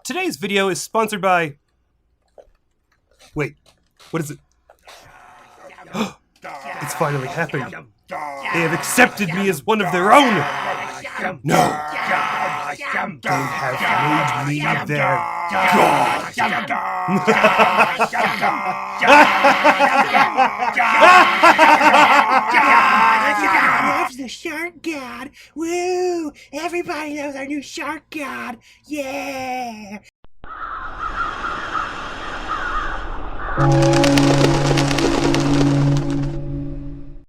Today's video is sponsored by... Wait, what is it? It's finally happened. They have accepted me as one of their own! No! They have made me their god! Loves the shark god! Woo! Everybody knows our new shark god! Yeah!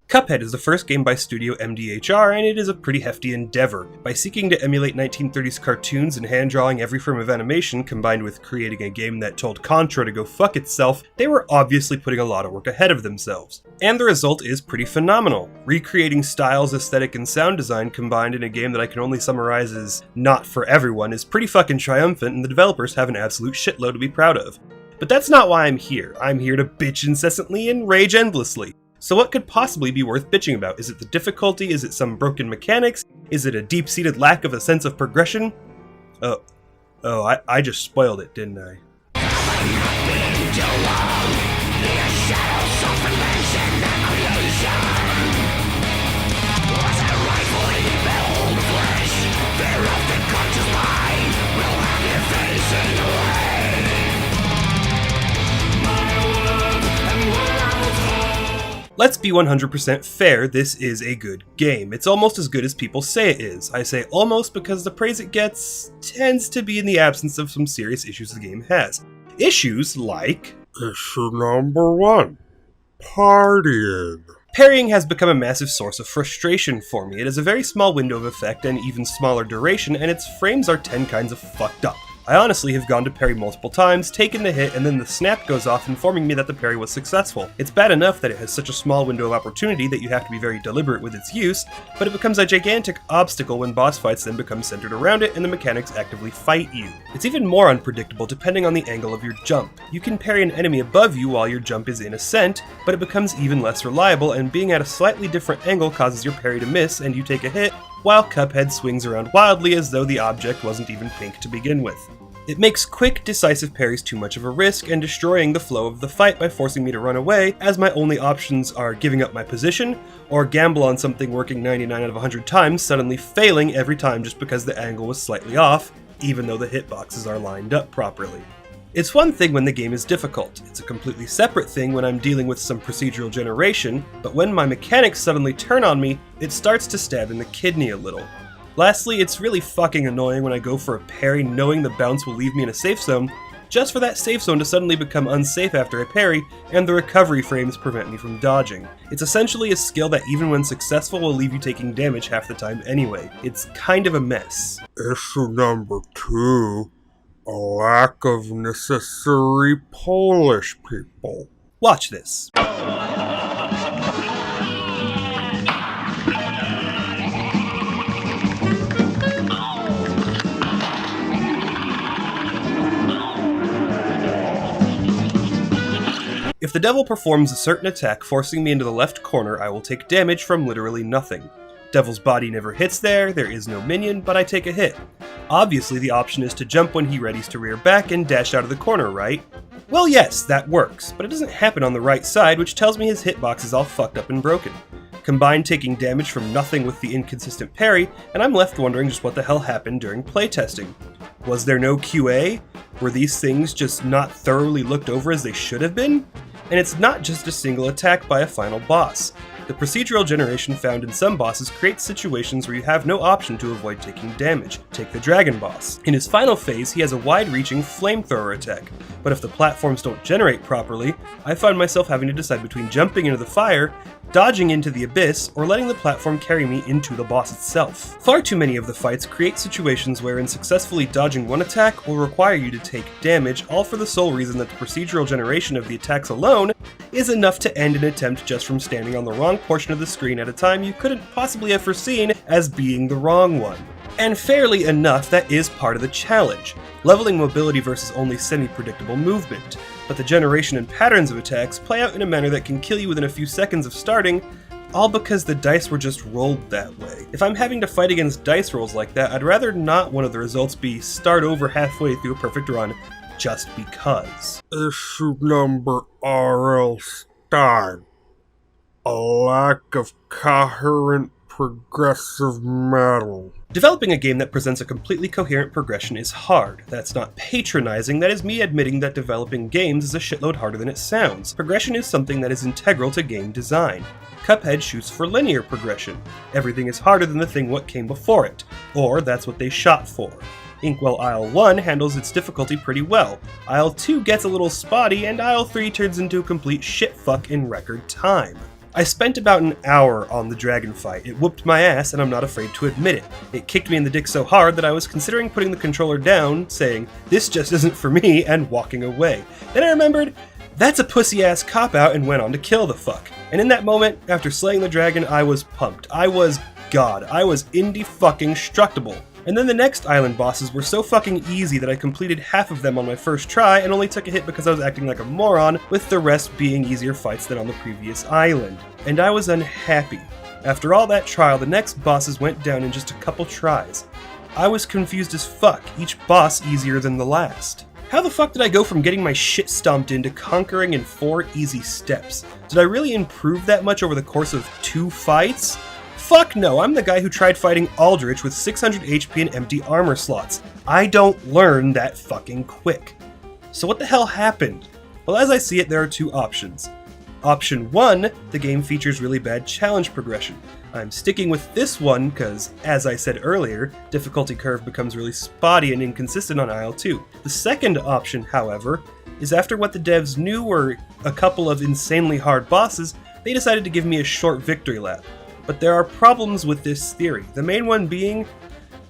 Cuphead is the first game by Studio MDHR, and it is a pretty hefty endeavor. By seeking to emulate 1930s cartoons and hand-drawing every form of animation, combined with creating a game that told Contra to go fuck itself, they were obviously putting a lot of work ahead of themselves. And the result is pretty phenomenal. Recreating styles, aesthetic, and sound design combined in a game that I can only summarize as not for everyone is pretty fucking triumphant, and the developers have an absolute shitload to be proud of. But that's not why I'm here. I'm here to bitch incessantly and rage endlessly. So what could possibly be worth bitching about? Is it the difficulty? Is it some broken mechanics? Is it a deep-seated lack of a sense of progression? I just spoiled it, didn't I? Let's be 100% fair, this is a good game. It's almost as good as people say it is. I say almost because the praise it gets tends to be in the absence of some serious issues the game has. Issues like... Issue number 1. Partying. Parrying has become a massive source of frustration for me. It has a very small window of effect and even smaller duration, and its frames are 10 kinds of fucked up. I honestly have gone to parry multiple times, taken the hit, and then the snap goes off informing me that the parry was successful. It's bad enough that it has such a small window of opportunity that you have to be very deliberate with its use, but it becomes a gigantic obstacle when boss fights then become centered around it and the mechanics actively fight you. It's even more unpredictable depending on the angle of your jump. You can parry an enemy above you while your jump is in ascent, but it becomes even less reliable, and being at a slightly different angle causes your parry to miss and you take a hit, while Cuphead swings around wildly as though the object wasn't even pink to begin with. It makes quick, decisive parries too much of a risk and destroying the flow of the fight by forcing me to run away, as my only options are giving up my position, or gamble on something working 99 out of 100 times, suddenly failing every time just because the angle was slightly off, even though the hitboxes are lined up properly. It's one thing when the game is difficult, it's a completely separate thing when I'm dealing with some procedural generation, but when my mechanics suddenly turn on me, it starts to stab in the kidney a little. Lastly, it's really fucking annoying when I go for a parry knowing the bounce will leave me in a safe zone, just for that safe zone to suddenly become unsafe after I parry, and the recovery frames prevent me from dodging. It's essentially a skill that even when successful will leave you taking damage half the time anyway. It's kind of a mess. Issue number 2. A lack of necessary Polish people. Watch this. If the devil performs a certain attack forcing me into the left corner, I will take damage from literally nothing. Devil's body never hits there is no minion, but I take a hit. Obviously the option is to jump when he readies to rear back and dash out of the corner, right? Well yes, that works, but it doesn't happen on the right side, which tells me his hitbox is all fucked up and broken. Combine taking damage from nothing with the inconsistent parry, and I'm left wondering just what the hell happened during playtesting. Was there no QA? Were these things just not thoroughly looked over as they should have been? And it's not just a single attack by a final boss. The procedural generation found in some bosses creates situations where you have no option to avoid taking damage. Take the dragon boss. In his final phase, he has a wide-reaching flamethrower attack, but if the platforms don't generate properly, I find myself having to decide between jumping into the fire, dodging into the abyss, or letting the platform carry me into the boss itself. Far too many of the fights create situations wherein successfully dodging one attack will require you to take damage, all for the sole reason that the procedural generation of the attacks alone is enough to end an attempt just from standing on the wrong portion of the screen at a time you couldn't possibly have foreseen as being the wrong one. And fairly enough, that is part of the challenge, leveling mobility versus only semi-predictable movement. But the generation and patterns of attacks play out in a manner that can kill you within a few seconds of starting, all because the dice were just rolled that way. If I'm having to fight against dice rolls like that, I'd rather not one of the results be start over halfway through a perfect run just because. Issue number RL Stein. A lack of coherent progressive metal. Developing a game that presents a completely coherent progression is hard. That's not patronizing, that is me admitting that developing games is a shitload harder than it sounds. Progression is something that is integral to game design. Cuphead shoots for linear progression. Everything is harder than the thing what came before it. Or that's what they shot for. Inkwell Isle 1 handles its difficulty pretty well. Isle 2 gets a little spotty, and Isle 3 turns into a complete shitfuck in record time. I spent about an hour on the dragon fight. It whooped my ass, and I'm not afraid to admit it. It kicked me in the dick so hard that I was considering putting the controller down, saying, "This just isn't for me," and walking away. Then I remembered, that's a pussy-ass cop-out, and went on to kill the fuck. And in that moment, after slaying the dragon, I was pumped. I was God. I was indie-fucking-structable. And then the next island bosses were so fucking easy that I completed half of them on my first try and only took a hit because I was acting like a moron, with the rest being easier fights than on the previous island. And I was unhappy. After all that trial, the next bosses went down in just a couple tries. I was confused as fuck, each boss easier than the last. How the fuck did I go from getting my shit stomped in to conquering in 4 easy steps? Did I really improve that much over the course of 2 fights? Fuck no, I'm the guy who tried fighting Aldrich with 600 HP and empty armor slots. I don't learn that fucking quick. So what the hell happened? Well, as I see it, there are 2 options. Option 1, the game features really bad challenge progression. I'm sticking with this one because, as I said earlier, difficulty curve becomes really spotty and inconsistent on Isle 2. The second option, however, is after what the devs knew were a couple of insanely hard bosses, they decided to give me a short victory lap. But there are problems with this theory, the main one being,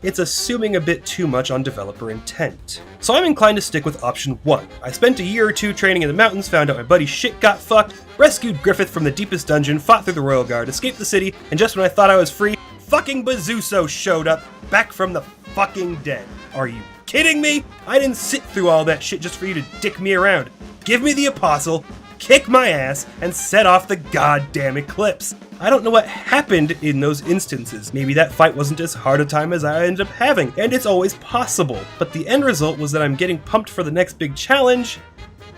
it's assuming a bit too much on developer intent. So I'm inclined to stick with option 1. I spent a year or 2 training in the mountains, found out my buddy's shit got fucked, rescued Griffith from the deepest dungeon, fought through the Royal Guard, escaped the city, and just when I thought I was free, fucking Bazuso showed up, back from the fucking dead. Are you kidding me? I didn't sit through all that shit just for you to dick me around. Give me the apostle, kick my ass, and set off the goddamn eclipse. I don't know what happened in those instances. Maybe that fight wasn't as hard a time as I ended up having, and it's always possible. But the end result was that I'm getting pumped for the next big challenge,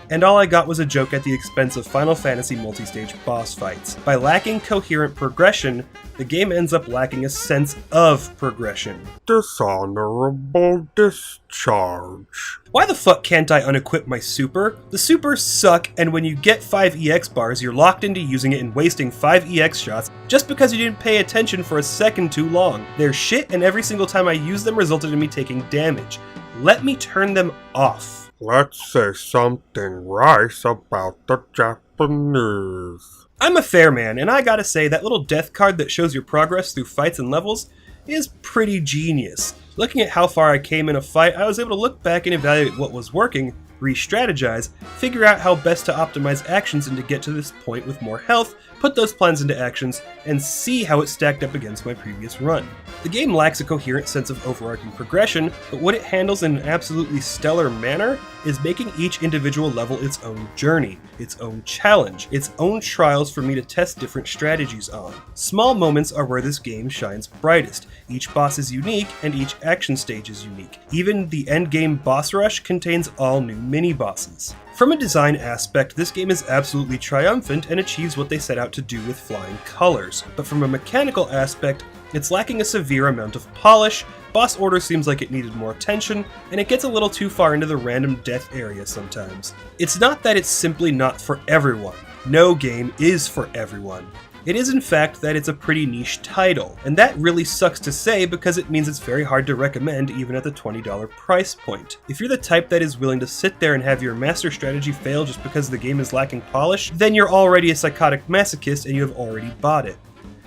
and all I got was a joke at the expense of Final Fantasy multi-stage boss fights. By lacking coherent progression, the game ends up lacking a sense of progression. Dishonorable discharge. Why the fuck can't I unequip my super? The supers suck, and when you get 5 EX bars, you're locked into using it and wasting 5 EX shots just because you didn't pay attention for a second too long. They're shit, and every single time I use them resulted in me taking damage. Let me turn them off. Let's say something nice about the Japanese. I'm a fair man, and I gotta say, that little death card that shows your progress through fights and levels is pretty genius. Looking at how far I came in a fight, I was able to look back and evaluate what was working, re-strategize, figure out how best to optimize actions and to get to this point with more health, put those plans into actions, and see how it stacked up against my previous run. The game lacks a coherent sense of overarching progression, but what it handles in an absolutely stellar manner is making each individual level its own journey, its own challenge, its own trials for me to test different strategies on. Small moments are where this game shines brightest. Each boss is unique, and each action stage is unique. Even the endgame boss rush contains all new mini-bosses. From a design aspect, this game is absolutely triumphant and achieves what they set out to do with flying colors. But from a mechanical aspect, it's lacking a severe amount of polish, boss order seems like it needed more attention, and it gets a little too far into the random death area sometimes. It's not that it's simply not for everyone. No game is for everyone. It is in fact that it's a pretty niche title, and that really sucks to say because it means it's very hard to recommend even at the $20 price point. If you're the type that is willing to sit there and have your master strategy fail just because the game is lacking polish, then you're already a psychotic masochist and you have already bought it.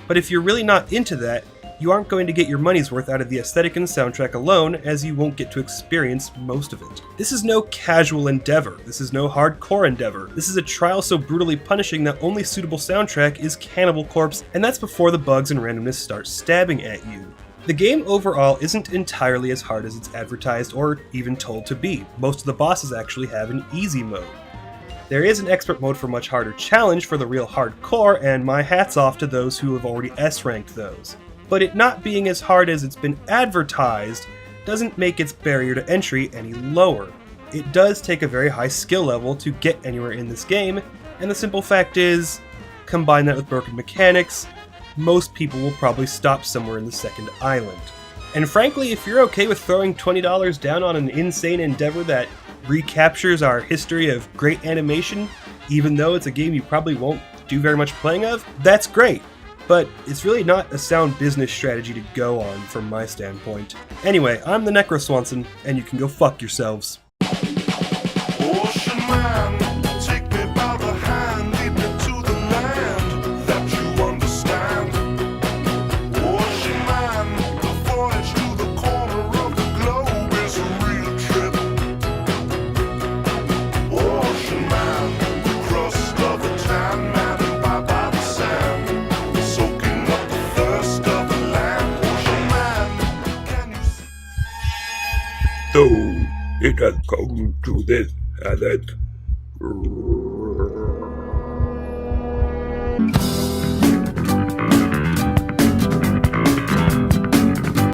But if you're really not into that, you aren't going to get your money's worth out of the aesthetic and soundtrack alone, as you won't get to experience most of it. This is no casual endeavor. This is no hardcore endeavor. This is a trial so brutally punishing that only suitable soundtrack is Cannibal Corpse, and that's before the bugs and randomness start stabbing at you. The game overall isn't entirely as hard as it's advertised or even told to be. Most of the bosses actually have an easy mode. There is an expert mode for much harder challenge for the real hardcore, and my hat's off to those who have already S-ranked those. But it not being as hard as it's been advertised doesn't make its barrier to entry any lower. It does take a very high skill level to get anywhere in this game, and the simple fact is, combine that with broken mechanics, most people will probably stop somewhere in the second island. And frankly, if you're okay with throwing $20 down on an insane endeavor that recaptures our history of great animation, even though it's a game you probably won't do very much playing of, that's great. But it's really not a sound business strategy to go on from my standpoint. Anyway, I'm the TheNecroswanson, and you can go fuck yourselves. Ocean man, take me by the hand, lead me to the land that you understand. Ocean man, the voyage to the corner of the globe is a real trip. Ocean man, the crust of a tan man and by the sand, soaking up the thirst of the land. Ocean man, can you see? So, it has come to this, has it?